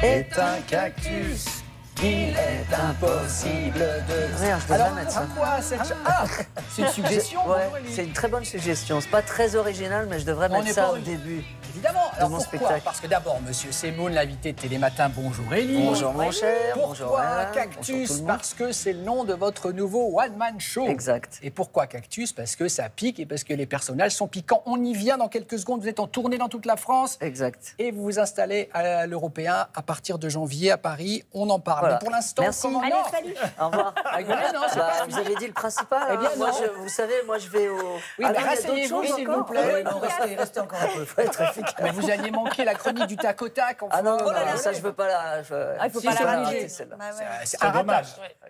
est un cactus. Il est impossible de... Rien, je devrais Alors, mettre ça. pourquoi cette... Ah, c'est une suggestion. Ouais, bonjour, Élie. c'est une très bonne suggestion. C'est pas très original, mais je devrais On mettre n'est ça pas au ori- début. Évidemment. Alors mon pourquoi? spectacle. Parce que d'abord, monsieur Semoun, l'invité de Télématin, bonjour Élie. Bonjour mon cher, bonjour Pourquoi madame, bonjour tout Cactus? le monde. Parce que c'est le nom de votre nouveau one-man show. Exact. Et pourquoi Cactus? Parce que ça pique et parce que les personnages sont piquants. On y vient dans quelques secondes. Vous êtes en tournée dans toute la France. Exact. Et vous vous installez à l'Européen à partir de janvier à Paris. On en parle. Voilà. Mais pour l'instant, Merci. comment Allez, non salut. Au revoir. Rigoler, non, c'est Bah, pas vous fini. avez dit le principal. Eh bien, hein. Moi, non. vous savez, moi je vais au. Oui, Ah mais non, il y a d'autres rasseyez-vous, choses s'il encore. vous plaît. Non, restez encore un peu. Faut être efficace. Mais vous alliez manquer la chronique du tac au tac. Enfin, Ah non, non, oh là non, là, ça je veux pas la. Ah, il faut Si, pas c'est la la rater, rater, celle-là. Bah ouais. c'est un dommage.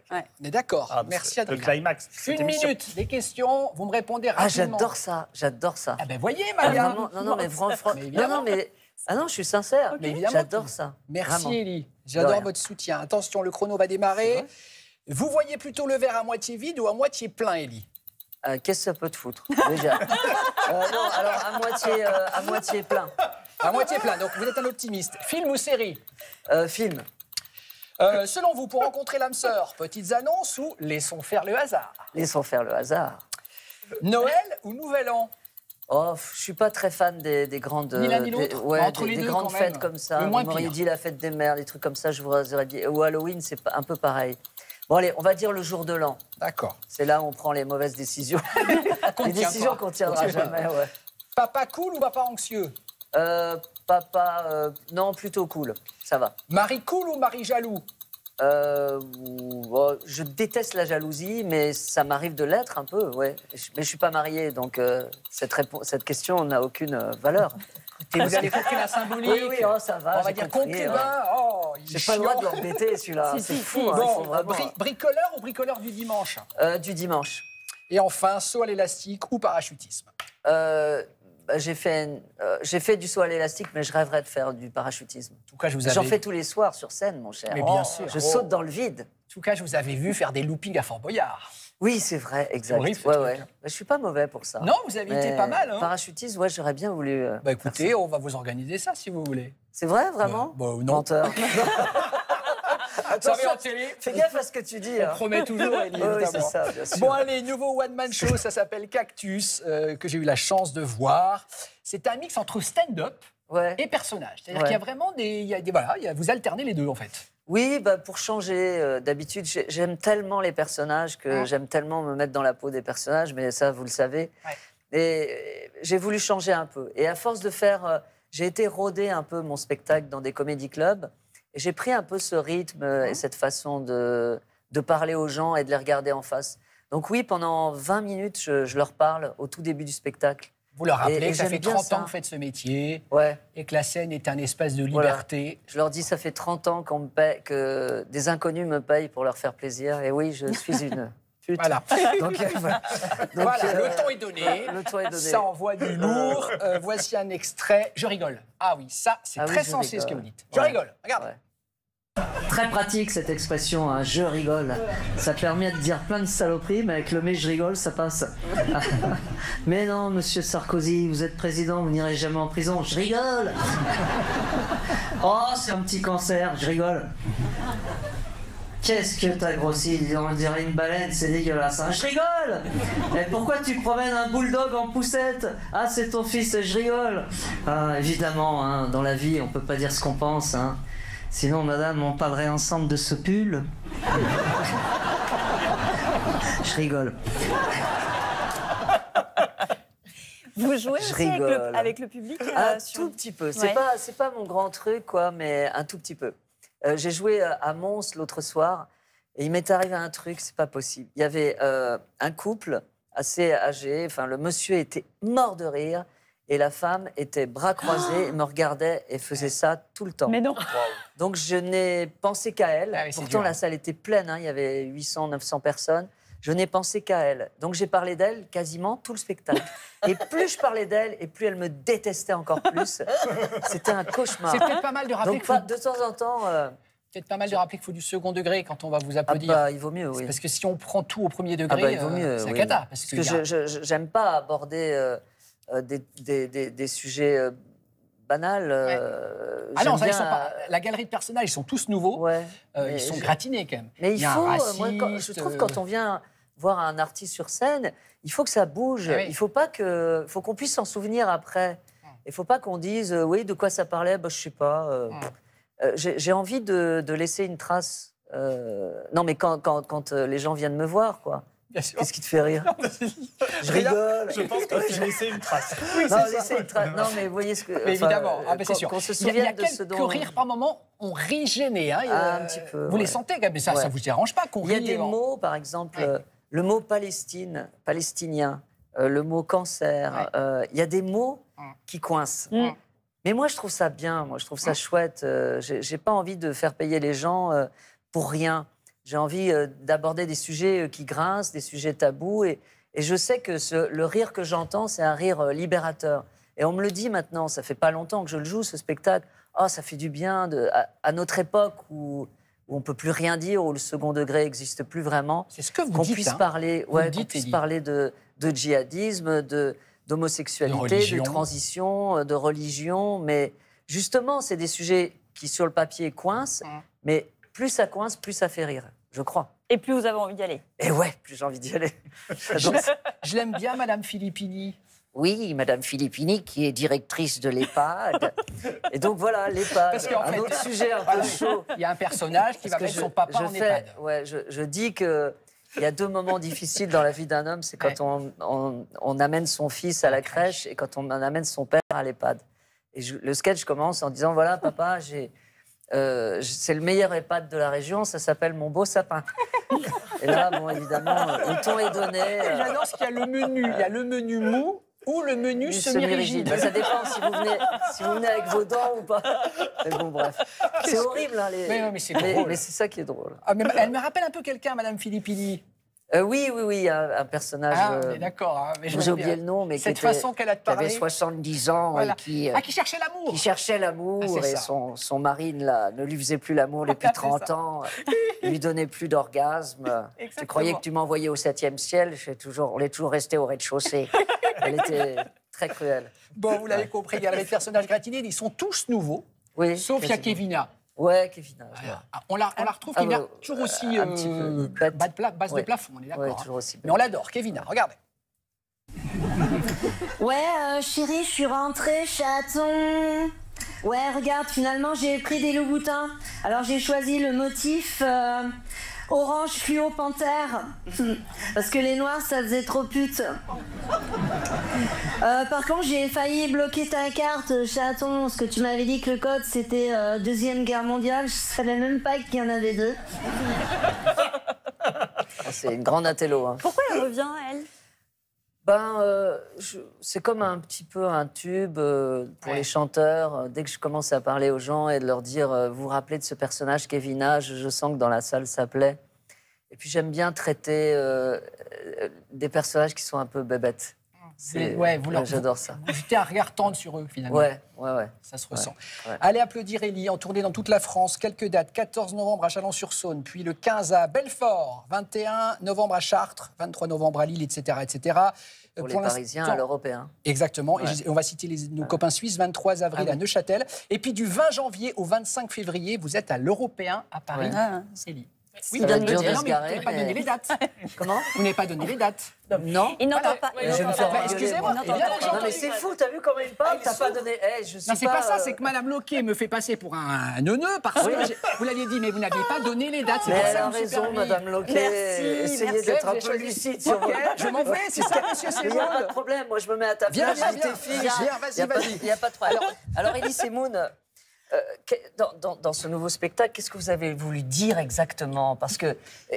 ratage. On est d'accord. Ah, Merci le Adrien. climax. de cette Une émission. minute, des questions. Vous me répondez Ah, rapidement. j'adore ça. J'adore ça. Ah ben voyez, Ah, Marianne. vraiment, non, non, mais franchement. Mais Non, évidemment. non, mais. Ah non, je suis sincère. Mais évidemment. J'adore ça. Merci Vraiment. Élie. De J'adore rien. votre soutien. Attention, le chrono va démarrer. Vous voyez plutôt le verre à moitié vide ou à moitié plein, Élie? Qu'est-ce que ça peut te foutre, déjà Non, alors à moitié plein. À moitié plein, donc vous êtes un optimiste. Film ou série? Film. Selon vous, pour rencontrer l'âme sœur, petites annonces ou laissons faire le hasard? Laissons faire le hasard. Noël ou Nouvel An? Oh, je suis pas très fan des grandes, Ni l'un ni l'autre. ouais, Entre les des deux, grandes quand même. fêtes comme ça. Le moins Vous m'auriez pire. dit la fête des mères, des trucs comme ça, je vous aurais dit. Ou Halloween, c'est un peu pareil. Bon allez, on va dire le jour de l'an. D'accord. C'est là où on prend les mauvaises décisions. Qu'on Les tient décisions pas. qu'on tiendra On tient pas. jamais. Ouais. Papa cool ou papa anxieux? Papa, non, plutôt cool. Ça va. Marie cool ou Marie jaloux? Bon, je déteste la jalousie, mais ça m'arrive de l'être un peu, ouais. Mais je suis pas marié, donc cette question n'a aucune valeur. Et vous avez compris la symbolique? Oui, oui, oh, ça va. On va j'ai dire compris, concubin. hein. Oh, il est J'ai pas le droit de chiant. l'embêter, celui-là. Si, C'est si, fou, si. hein, il Bon, faut vraiment... bricoleur ou bricoleur du dimanche? Du dimanche. Et enfin, saut à l'élastique ou parachutisme? J'ai fait du saut à l'élastique, mais je rêverais de faire du parachutisme. En tout cas, je vous avais... J'en fais tous les soirs sur scène, mon cher. Mais bien sûr. Je saute dans le vide. En tout cas, je vous avais vu faire des loopings à Fort Boyard. Oui, c'est vrai, exact. horrible, ce ouais, truc. ouais. Mais je suis pas mauvais pour ça. Non, vous avez été pas mal. Hein. Parachutisme, ouais, j'aurais bien voulu. Bah écoutez, on va vous organiser ça si vous voulez. C'est vrai, vraiment Bah, non. Menteur. Vous savez, en télé, Fais gaffe à ce que tu dis. on Hein. promet toujours, Élie, Oui, c'est évidemment. ça, bien sûr. Bon, allez, nouveau one-man show, ça s'appelle Cactus, que j'ai eu la chance de voir. C'est un mix entre stand-up Ouais. et personnage. C'est-à-dire Ouais. qu'il y a vraiment vous alternez les deux, en fait. Oui, bah, pour changer, d'habitude, j'aime tellement les personnages que j'aime tellement me mettre dans la peau des personnages, mais ça, vous le savez. Ouais. Et j'ai voulu changer un peu. Et à force de faire... j'ai été rôder un peu mon spectacle dans des comédie clubs, et j'ai pris un peu ce rythme et cette façon de parler aux gens et de les regarder en face. Donc oui, pendant 20 minutes, je leur parle au tout début du spectacle. Vous leur rappelez Et que ça j'aime fait bien 30 ça. ans que vous faites ce métier Ouais. et que la scène est un espace de Voilà. liberté. Je leur dis, ça fait 30 ans qu'on me paye, que des inconnus me payent pour leur faire plaisir. Et oui, je suis une pute. Voilà. Donc, voilà. Donc, Voilà, le temps est donné. Le temps est donné. Ça envoie du lourd. Voici un extrait. Je rigole. Ah oui, ça, c'est Ah oui, très je sensé ce que rigole. vous dites. Je Ouais. rigole. Regarde. Ouais. Très pratique cette expression, hein, je rigole. Ça permet de dire plein de saloperies, mais avec le mais je rigole, ça passe. Mais non, monsieur Sarkozy, vous êtes président, vous n'irez jamais en prison. Je rigole. Oh, c'est un petit cancer, je rigole. Qu'est-ce que t'as grossi? On dirait une baleine, c'est dégueulasse. Hein. Je rigole. Et pourquoi tu promènes un bulldog en poussette? Ah, c'est ton fils, je rigole. Ah, évidemment, hein, dans la vie, on peut pas dire ce qu'on pense. Hein. Sinon, madame, on parlerait ensemble de ce pull. Je rigole. Vous jouez Je aussi rigole. avec le public Un sur- tout petit peu. Ouais. C'est pas mon grand truc, quoi, mais un tout petit peu. J'ai joué à Mons l'autre soir et il m'est arrivé un truc, c'est pas possible. Il y avait un couple assez âgé, enfin, le monsieur était mort de rire et la femme était bras croisés et me regardait et faisait ça tout le temps. Mais non. Donc je n'ai pensé qu'à elle. Ah oui, c'est Pourtant, dur. la salle était pleine, hein, il y avait 800, 900 personnes. Je n'ai pensé qu'à elle. Donc j'ai parlé d'elle quasiment tout le spectacle. Et plus je parlais d'elle, et plus elle me détestait encore plus. C'était un cauchemar. C'est peut-être pas mal de rappeler Donc qu'il faut, de temps en temps, peut-être pas mal de rappeler qu'il faut du second degré quand on va vous ah applaudir. bah, il vaut mieux, oui. Parce que si on prend tout au premier Ah degré, bah, il vaut mieux, c'est oui. cata. Parce que que j'aime pas aborder des sujets banal. Ah non, j'aime ça, ils bien, sont pas... La galerie de personnages, ils sont tous nouveaux. Ouais. Mais Ils sont je- gratinés quand même. Mais y a un moi, raciste, je trouve quand on vient voir un artiste sur scène, il faut que ça bouge. Ah oui. Il faut qu'on puisse s'en souvenir après. Il faut pas qu'on dise oui, de quoi ça parlait, bah, je sais pas. J'ai envie de laisser une trace. Non, mais quand les gens viennent me voir, quoi. Bien sûr. Qu'est-ce qui te fait rire? Je rigole. Je pense que tu laissé une trace. Oui, Non, c'est ça. laisser une trace. Non, mais vous voyez ce que. Mais évidemment, ah, ben, c'est qu'on- sûr. Qu'on se Il y a souvienne de quelques ce dont. rires par moment, on rit gêné. Hein, Un petit peu, Vous les ouais. sentez quand même, mais ça Ouais. ne vous dérange pas qu'on Il y a rit des en- mots, par exemple, Ouais. le mot palestinien, le mot cancer. Il y a des mots qui coincent. Mais moi, je trouve ça bien. Moi, je trouve ça chouette. J'ai pas envie de faire payer les gens pour rien. J'ai envie d'aborder des sujets qui grincent, des sujets tabous. Et je sais que le rire que j'entends, c'est un rire libérateur. Et on me le dit maintenant. Ça fait pas longtemps que je le joue, ce spectacle. Oh, ça fait du bien à notre époque où on peut plus rien dire, où le second degré n'existe plus vraiment. C'est ce que vous Qu'on dites. puisse hein. parler, Vous le qu'on dites, puisse Élie. parler de djihadisme, d'homosexualité, De religion. de transition, de religion. Mais justement, c'est des sujets qui, sur le papier, coincent. Mais plus ça coince, plus ça fait rire, je crois. Et plus vous avez envie d'y aller. Et ouais, plus j'ai envie d'y aller. Je l'aime bien, Madame Filippini. Oui, Madame Filippini, qui est directrice de l'EHPAD. Et donc voilà, l'EHPAD. Parce qu'en Un fait, autre sujet un peu voilà, chaud. il y a un personnage qui va Parce que mettre son papa en EHPAD. ouais, je dis que il y a deux moments difficiles dans la vie d'un homme, c'est quand on amène son fils à la crèche et quand on amène son père à l'EHPAD. Et le sketch commence en disant voilà papa, c'est le meilleur EHPAD de la région, ça s'appelle Mon Beau Sapin. Et là, bon, évidemment, le ton est donné. Et j'adore ce qu'il y a le menu. Il y a le menu mou ou le menu semi-rigide. Bah, ça dépend si vous venez avec vos dents ou pas. Mais bon, bref. C'est horrible, hein, Mais c'est drôle. mais c'est ça qui est drôle. Ah, mais elle me rappelle un peu quelqu'un, Madame Filippini. Oui, il y a un personnage. Ah, on est d'accord. Hein, mais je J'ai l'aime oublié bien. le nom, mais Cette qui était- façon qu'elle a de qui avait parler. 70 ans Voilà. et qui cherchait l'amour. qui cherchait l'amour Ah, c'est et ça. son mari ne lui faisait plus l'amour depuis C'est 30 ça. ans. Il lui donnait plus d'orgasme. Tu Exactement. croyais que tu m'envoyais au 7e ciel, on est toujours resté au rez-de-chaussée. Elle était très cruelle. Bon, vous l'avez compris, il y a les personnages gratinés, ils sont tous nouveaux, Oui, sauf il y a quasiment. Kevina. Ouais, Kevin. Voilà. Ah, on la retrouve, Ah, Kevina, bah, toujours aussi un petit peu bête. base Ouais. de plafond, on est d'accord. Ouais, hein. toujours aussi Mais on l'adore, Kevina, regardez. Ouais, chérie, je suis rentrée, chaton. Ouais, regarde, finalement, j'ai pris des Louboutins. Alors, j'ai choisi le motif orange fluo panthère. Parce que les noirs, ça faisait trop pute. Par contre, j'ai failli bloquer ta carte, chaton. Parce que tu m'avais dit que le code, c'était Deuxième Guerre mondiale. Je savais même pas qu'il y en avait deux. C'est une grande intello. Hein. Pourquoi elle revient, elle? C'est comme un petit peu un tube pour Ouais. les chanteurs. Dès que je commence à parler aux gens et de leur dire vous vous rappelez de ce personnage Kevina, je sens que dans la salle ça plaît. Et puis j'aime bien traiter des personnages qui sont un peu bébêtes. J'adore ça. Vous jetez un regard tendre sur eux, finalement. Ouais. Ça se ressent. ouais. Allez applaudir Élie, en tournée dans toute la France. Quelques dates, 14 novembre à Chalon-sur-Saône, puis le 15 à Belfort, 21 novembre à Chartres, 23 novembre à Lille, etc. etc. Pour les l'instant- Parisiens à l'européen. Exactement. Ouais. Et on va citer nos copains suisses, 23 avril Ah à oui. Neuchâtel. Et puis du 20 janvier au 25 février, vous êtes à l'Européen à Paris. Ouais. Ah. Élie. Ça va être dur de non, se mais vous garer, n'avez pas mais- donné les dates. Comment Vous n'avez pas donné les dates. Non. Il n'entend pas. Je vais me faire engueuler, excusez-moi, moi. il vient de Non mais c'est fou, t'as vu comment il parle? T'as pas donné. Je suis Non, c'est pas ça, euh, c'est que Madame Loquet me fait passer pour un neuneu parce que vous l'aviez dit, mais vous n'aviez pas donné les dates. C'est Mais pour elle ça a que je me suis raison, permis. Madame Loquet. Merci, Essayez merci. d'être un Vous peu avez choisi- lucide sur Ok, je m'en vais, c'est ça, monsieur Mais il n'y a pas Semoun. de problème, moi je me mets à ta Viens, place, viens, je dis tes viens. filles. Viens, vas-y, vas-y. Il n'y a pas de problème. Alors Elie Semoun, dans ce nouveau spectacle, qu'est-ce que vous avez voulu dire exactement? Parce qu'il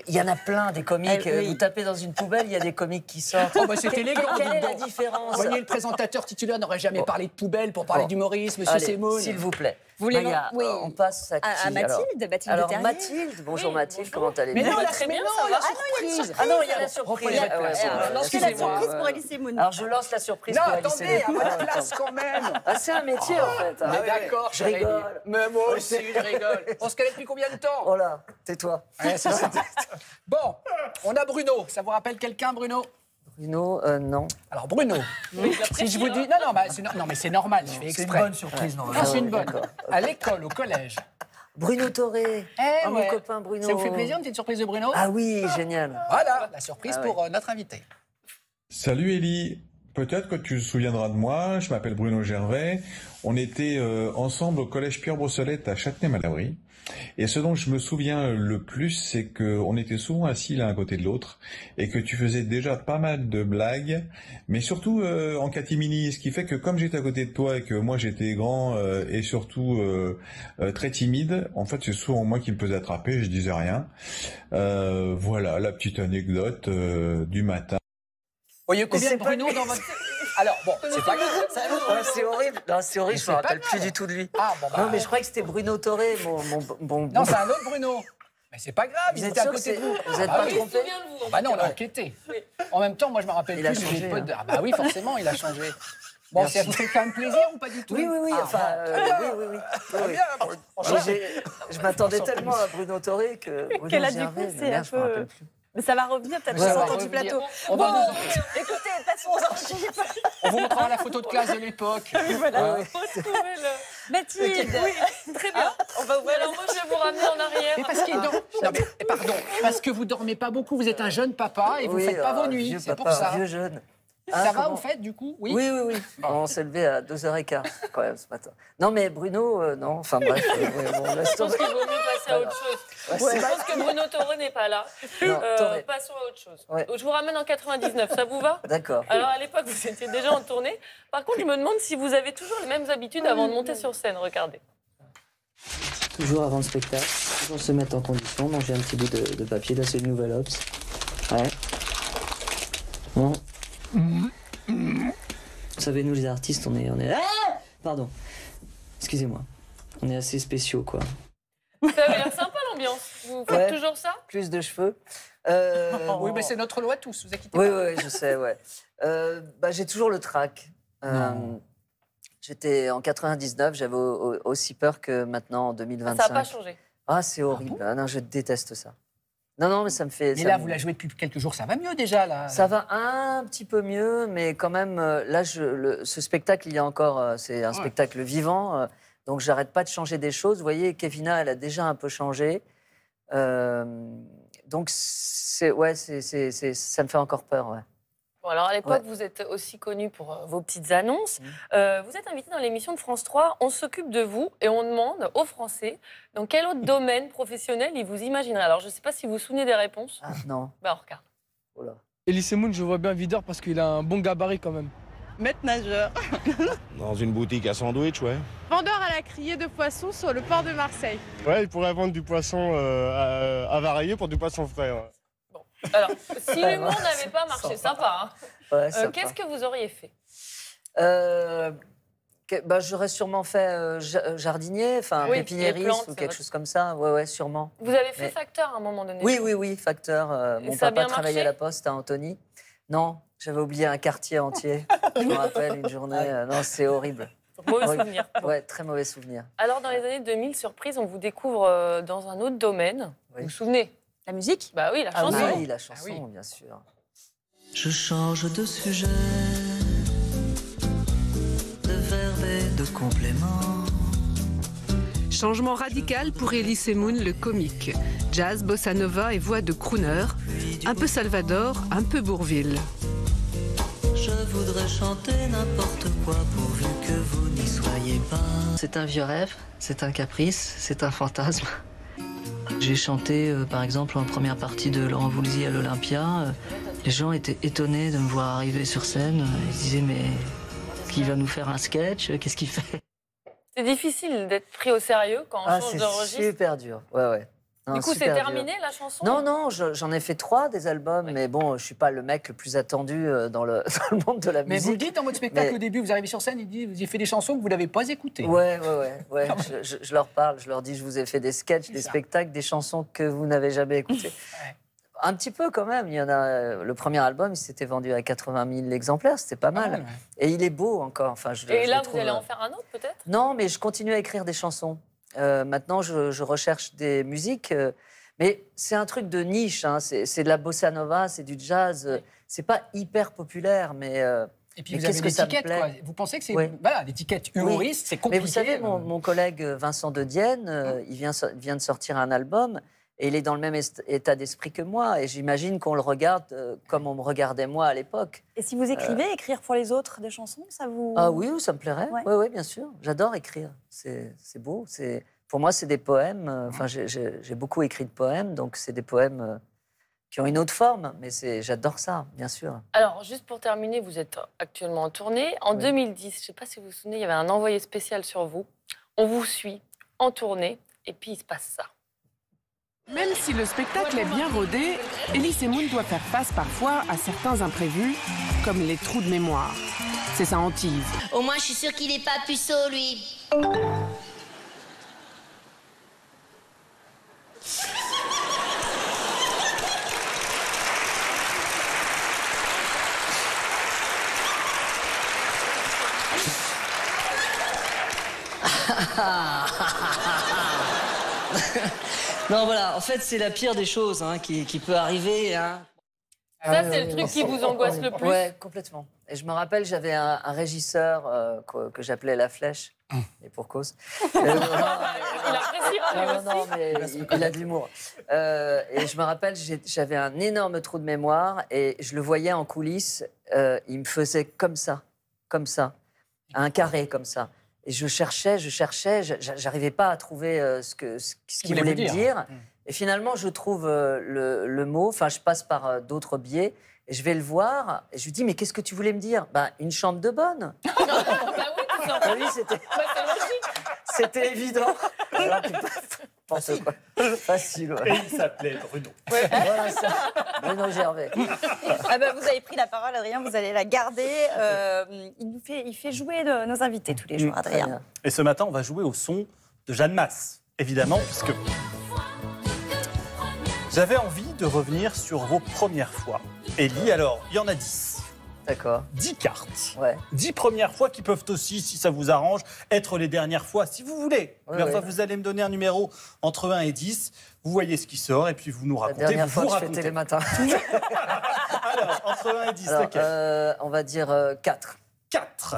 y en a plein des comiques. Oui. Vous tapez dans une poubelle, il y a des comiques qui sortent. Oh, bah, c'est élégant, Quelle dis est la donc. différence? Vous voyez, le présentateur titulaire n'aurait jamais Bon. parlé de poubelle pour parler Bon. d'humorisme, monsieur Allez, Semoun. s'il vous plaît. Vous voulez Maya, oui. on passe à qui À Mathilde, alors Terrier. Mathilde, bonjour Mathilde, comment allez-vous? Mais non, la, Très mais bien, non, ça la va. surprise. Ah non, il y a la surprise. Reprenez votre place. Ah ouais, Alors, bon, lancez la excusez-moi, surprise pour Elise Moon. Alors je lance la surprise Non, pour Alice attendez, à Semoun. votre Ah, place attends. quand même. Ah, c'est un métier en fait. hein. Mais d'accord, Je chérie. rigole. Mais moi aussi, je rigole. On se connaît depuis combien de temps? Oh là, tais-toi. Ouais, c'est ça. Bon, on a Bruno. Ça vous rappelle quelqu'un, Bruno? Bruno, non. Alors Bruno, si je vous dis... Non, non, mais c'est normal, je fais C'est une exprès. bonne surprise, non. Non, c'est une bonne. D'accord. À l'école, au collège. Bruno Toré. Eh Mon ouais. copain Bruno. Ça vous fait plaisir, une petite surprise de Bruno? Ah oui, génial. Voilà, la surprise Ah pour notre invité. Salut Élie, peut-être que tu te souviendras de moi, je m'appelle Bruno Gervais, on était ensemble au collège Pierre Brossolette à Châtenay-Malabry, et ce dont je me souviens le plus, c'est qu'on était souvent assis l'un à côté de l'autre, et que tu faisais déjà pas mal de blagues, mais surtout en catimini, ce qui fait que comme j'étais à côté de toi et que moi j'étais grand et surtout très timide, en fait c'est souvent moi qui me faisais attraper, je disais rien. Voilà la petite anecdote du matin. Vous voyez combien c'est de Bruno dans votre... Alors, bon, c'est pas grave. Ouais, c'est horrible. Non, c'est horrible, je c'est me pas rappelle grave. plus du tout de lui. Ah, bon, bah... Non, mais je croyais que c'était Bruno Toré, mon... Non, c'est un autre Bruno. Mais c'est pas grave, Vous il êtes était à sûr côté que de vous. vous êtes Ah pas oui. trompé? Bah non, on a enquêté. En même temps, moi, je me rappelle Il a plus. changé, j'ai pas de- hein. Ah bah oui, forcément, il a changé. Bon, Merci. ça vous fait quand même plaisir ou pas du tout? Oui, oui, oui. Ah, Enfin, bon. oui. Très bien, bon, Mais franchement. je m'attendais tellement à Bruno Toré que Bruno Qu'elle a du Gervais, coup, mais c'est merde, un je me rappelle peu... plus. Mais ça va revenir peut-être Ouais, sur ouais, le du plateau. On va Bon, nous- écoutez, passons aux archives. On vous montrera la photo de classe de l'époque. Voilà. Retrouvez-le. Mathilde. Oui, très bien. On va ouvrir Alors moi, je vais vous ramener en arrière. Mais parce qu'il dort. Non, mais pardon, parce que vous dormez pas beaucoup, vous êtes un jeune papa et vous Oui, faites pas vos un nuits. vieux C'est pour papa, ça. un vieux jeune. Ça Ah, va, comment- vous faites du coup? Oui, oui, oui. On s'est levé à 2h15 quand même ce matin. Non, mais Bruno, non. Enfin bref, oui, bon, laisse Je pense tomber. qu'il vaut mieux passer à autre chose. Ouais, Je c'est- pense que Bruno Toré n'est pas là. Non, Toré. Passons à autre chose. Ouais. Je vous ramène en 99, ça vous va? D'accord. Alors à l'époque, vous étiez déjà en tournée. Par contre, je me demande si vous avez toujours les mêmes habitudes avant de monter sur scène. Regardez. Toujours avant le spectacle, toujours se mettre en condition, manger un petit bout de papier, là c'est le nouvel Obs. Ouais. Bon. Vous savez, nous les artistes, on est... Ah, pardon. Excusez-moi. On est assez spéciaux, quoi. Ça avait l'air sympa l'ambiance. Vous faites Ouais. toujours ça? Plus de cheveux. Oui, mais c'est notre loi tous, vous inquiétez Oui, pas. oui, je sais, ouais. J'ai toujours le trac. J'étais en 99, j'avais aussi peur que maintenant en 2025. Ça n'a pas changé. Ah, c'est horrible. Ah non, je déteste ça. Non, mais ça me fait... Mais ça là, me- vous la jouez depuis quelques jours, ça va mieux déjà, là. Ça va un petit peu mieux, mais quand même, là, ce spectacle, il y a encore... c'est un spectacle vivant, donc j'arrête pas de changer des choses. Vous voyez, Kevina, elle a déjà un peu changé. Donc, ça me fait encore peur, ouais. Bon, alors à l'époque, Ouais. vous êtes aussi connu pour vos petites annonces. Vous êtes invité dans l'émission de France 3, On s'occupe de vous, et on demande aux Français dans quel autre domaine professionnel ils vous imagineraient. Alors je ne sais pas si vous vous souvenez des réponses. Ah, non. Ben, on regarde. Oh là. Elie Semoun, je vois bien videur parce qu'il a un bon gabarit quand même. Maître nageur. Dans une boutique à sandwich, ouais. Vendeur à la criée de poissons sur le port de Marseille. Ouais, il pourrait vendre du poisson avarié pour du poisson frais. Ouais. Alors, si l'humour n'avait pas marché, sympa. Ouais, Hein. sympa. Qu'est-ce que vous auriez fait? J'aurais sûrement fait jardinier, enfin Oui, pépiniériste les plantes, ou c'est quelque vrai. chose comme ça. Ouais, sûrement. Vous avez fait Mais- facteur à un moment donné. Oui, facteur. Et Mon ça a papa bien travaillait marché à la poste à Antony. Non, j'avais oublié un quartier entier. Je me rappelle une journée. Non, c'est horrible. Mauvais Ouais. souvenir. Ouais, très mauvais souvenir. Alors, dans les années 2000, surprise, on vous découvre dans un autre domaine. Oui. Vous vous souvenez? La musique? Bah oui, la Ah chanson. oui, la chanson, oui. bien sûr. Je change de sujet, de verbe et de complément. Changement radical pour Elie Semoun, le comique. Jazz, bossa nova et voix de crooner. Un peu Salvador, un peu Bourvil. Je voudrais chanter n'importe quoi pourvu que vous n'y soyez pas. C'est un vieux rêve, c'est un caprice, c'est un fantasme. J'ai chanté, par exemple, en première partie de Laurent Voulzy à l'Olympia. Les gens étaient étonnés de me voir arriver sur scène. Ils se disaient, mais est-ce qu'il va nous faire un sketch? Qu'est-ce qu'il fait? C'est difficile d'être pris au sérieux quand on change C'est de registre. super dur. Ouais. Non, Du coup, c'est super dur. terminé la chanson? Non, j'en ai fait 3 des albums, mais bon, je suis pas le mec le plus attendu dans le monde de la Mais vous le musique. dites dans votre spectacle Mais- au début, vous arrivez sur scène, il dit, vous avez fait des chansons que vous n'avez pas écoutées. Ouais. Je leur parle, je leur dis, je vous ai fait des sketchs, des ça. spectacles, des chansons que vous n'avez jamais écoutées. Ouais. Un petit peu quand même. Il y en a. Le premier album, il s'était vendu à 80 000 exemplaires, c'était pas mal. ouais. Et il est beau encore. Enfin, je Et le là, trouve, vous allez en faire un autre, peut-être? Non, mais je continue à écrire des chansons. Maintenant, je recherche des musiques. Mais c'est un truc de niche, hein. C'est de la bossa nova, c'est du jazz. C'est pas hyper populaire, mais... Et puis mais vous avez qu'est-ce que ça me l'étiquette, plaît. quoi. Vous pensez que c'est Oui. voilà, l'étiquette humoriste, c'est compliqué. Mais vous savez, mon collègue Vincent De Dienne, il vient de sortir un album et il est dans le même état d'esprit que moi. Et j'imagine qu'on le regarde comme on me regardait moi à l'époque. Et si vous écrivez, écrire pour les autres des chansons, ça vous... Ah oui, ça me plairait. Ouais. Oui, bien sûr. J'adore écrire. C'est beau. Pour moi, c'est des poèmes. Enfin, j'ai beaucoup écrit de poèmes, donc c'est des poèmes qui ont une autre forme. Mais j'adore ça, bien sûr. Alors, juste pour terminer, vous êtes actuellement en tournée. En 2010, je ne sais pas si vous vous souvenez, il y avait un envoyé spécial sur vous. On vous suit en tournée et puis il se passe ça. Même si le spectacle est bien rodé, Elie Semoun doit faire face parfois à certains imprévus, comme les trous de mémoire. C'est sa hantise. Au moins, je suis sûre qu'il est pas puceau, lui. Non, voilà, en fait, c'est la pire des choses qui peut arriver. Hein. Ça, c'est le truc qui vous angoisse le plus. Oui, complètement. Et je me rappelle, j'avais un régisseur que j'appelais La Flèche, et pour cause. Il appréciera, lui aussi. Non, mais il a de l'humour. Et je me rappelle, j'avais un énorme trou de mémoire, et je le voyais en coulisses, il me faisait comme ça, un carré comme ça. Et je cherchais, j'arrivais pas à trouver ce qu'il voulait me dire. Et finalement, je trouve le mot, enfin, je passe par d'autres biais, et je vais le voir, et je lui dis, mais qu'est-ce que tu voulais me dire ? Ben, une chambre de bonne. Bah oui, tout simplement. Ah oui, c'était évident. Alors, n'importe quoi. Facile, ouais. Et il s'appelait Bruno. Voilà ça, Bruno Gervais. Ah bah, vous avez pris la parole, Adrien, vous allez la garder. Il fait jouer nos invités tous les jours, Adrien. Et ce matin, on va jouer au son de Jeanne Masse, évidemment, puisque j'avais envie de revenir sur vos premières fois. Elie, alors, il y en a 10. D'accord. 10 cartes. Ouais. 10 premières fois qui peuvent aussi, si ça vous arrange, être les dernières fois, si vous voulez. Ouais, Mais enfin, ouais. vous allez me donner un numéro entre 1 et 10. Vous voyez ce qui sort et puis vous nous La racontez. dernière vous fois que je fais racontez. Télématin. Alors, entre 1 et 10, Alors, lequel on va dire 4. 4.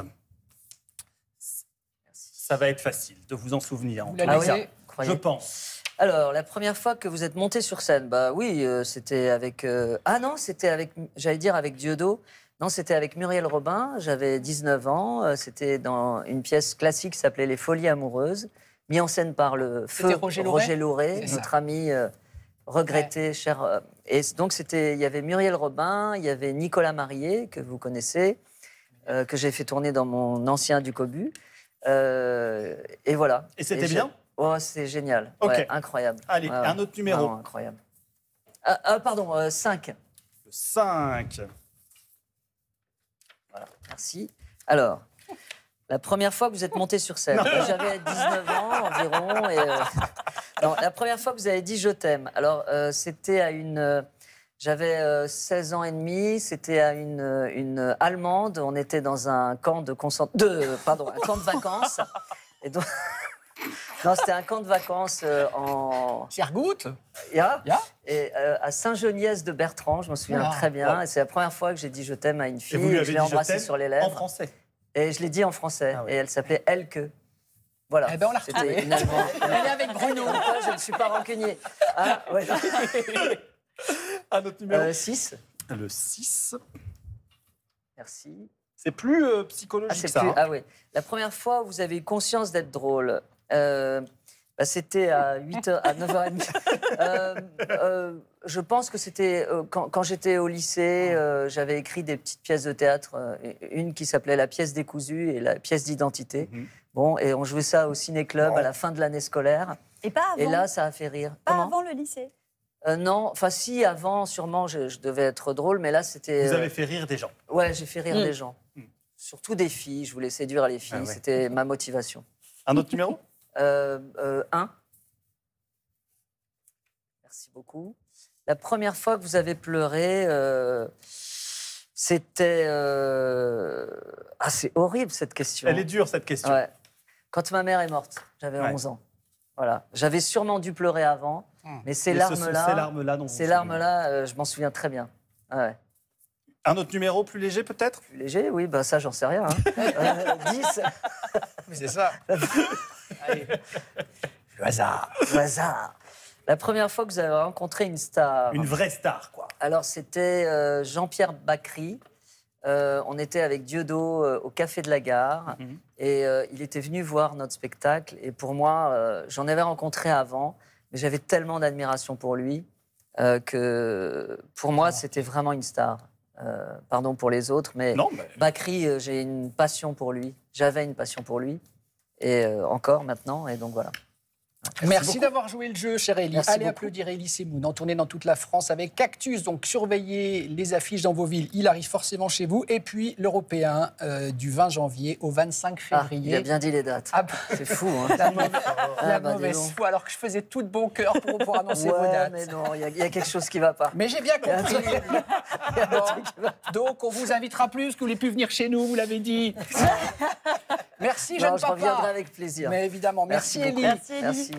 Ça va être facile de vous en souvenir. En Vous tout l'avez cas, fait, je pense. Alors, la première fois que vous êtes monté sur scène, bah oui, c'était avec... Ah non, c'était avec, j'allais dire avec Dieudo. Non, c'était avec Muriel Robin. J'avais 19 ans. C'était dans une pièce classique qui s'appelait Les Folies Amoureuses, mis en scène par le feu Roger Lauré, C'est notre ça. ami regretté, cher. Et donc, il y avait Muriel Robin, il y avait Nicolas Marié, que vous connaissez, que j'ai fait tourner dans mon ancien du Cobu. Et voilà. Et c'était bien ? Oh, c'est génial. Ok. Ouais, incroyable. Allez, Ouais, un autre numéro. vraiment incroyable. Pardon, 5. Le 5. Voilà, merci. Alors, la première fois que vous êtes monté sur scène, j'avais 19 ans environ. Et, non, la première fois que vous avez dit « je t'aime », alors c'était à une... J'avais 16 ans et demi, c'était à une Allemande, on était dans un camp de vacances. Et donc... Non, c'était un camp de vacances en... Sergout Ja. Et à Saint-Geniès-de-Bertrand, je me souviens très bien. Et c'est la première fois que j'ai dit je t'aime à une fille. Et vous lui avez je l'ai dit je embrassée t'aime sur les lèvres. en français. Et je l'ai dit en français. Ah oui. Et elle s'appelait Elke. Voilà. Eh ben, on l'a C'était retrouvée. une Allemande. Elle est avec Bruno. Je ne suis pas rancunier. Ah, ouais. Un autre numéro 6. Le 6. Merci. C'est plus psychologique c'est ça. plus... hein. Ah oui. La première fois où vous avez eu conscience d'être drôle, c'était à 8h, à 9h30. Je pense que c'était quand j'étais au lycée, j'avais écrit des petites pièces de théâtre, une qui s'appelait La pièce décousue et La pièce d'identité. Bon, et on jouait ça au ciné-club à la fin de l'année scolaire. Et pas avant. Et là, ça a fait rire. Pas Comment avant le lycée. Non, enfin si, avant, sûrement, je devais être drôle, mais là, c'était... Vous avez fait rire des gens. Ouais, j'ai fait rire des gens. Surtout des filles, je voulais séduire les filles, Ah ouais. c'était ma motivation. Un autre numéro 1. Merci beaucoup. La première fois que vous avez pleuré, c'était... Ah, c'est horrible cette question. Elle est dure cette question. Ouais. Quand ma mère est morte, j'avais Ouais. 11 ans. Voilà. J'avais sûrement dû pleurer avant, mais ces larmes-là, je m'en souviens très bien. Ah ouais. Un autre numéro plus léger peut-être? Plus léger, oui, bah ça j'en sais rien. Hein. 10. Mais c'est ça. Allez. Le hasard. Le hasard. La première fois que vous avez rencontré une star. Une vraie star, quoi. Alors c'était Jean-Pierre Bacry. On était avec Dieudo au Café de la Gare et il était venu voir notre spectacle. Et pour moi, j'en avais rencontré avant, mais j'avais tellement d'admiration pour lui que pour moi, c'était vraiment une star. Pardon pour les autres, mais Bacry, j'ai une passion pour lui. J'avais une passion pour lui et encore maintenant. Et donc voilà. Merci d'avoir joué le jeu, chère Élie. Merci Allez beaucoup. applaudir Élie Semoun, en tournée dans toute la France avec Cactus. Donc surveillez les affiches dans vos villes. Il arrive forcément chez vous. Et puis l'Européen du 20 janvier au 25 février. Il a bien dit les dates. Ah, c'est fou. Hein. La mauvaise foi, alors que je faisais tout de bon cœur pour annoncer vos dates. Mais non, il y a quelque chose qui ne va pas. Mais j'ai bien compris. Donc on vous invitera plus, que vous voulez plus venir chez nous, vous l'avez dit. Merci, jeune papa. Je reviendrai avec plaisir. Mais évidemment, merci Élie. Merci.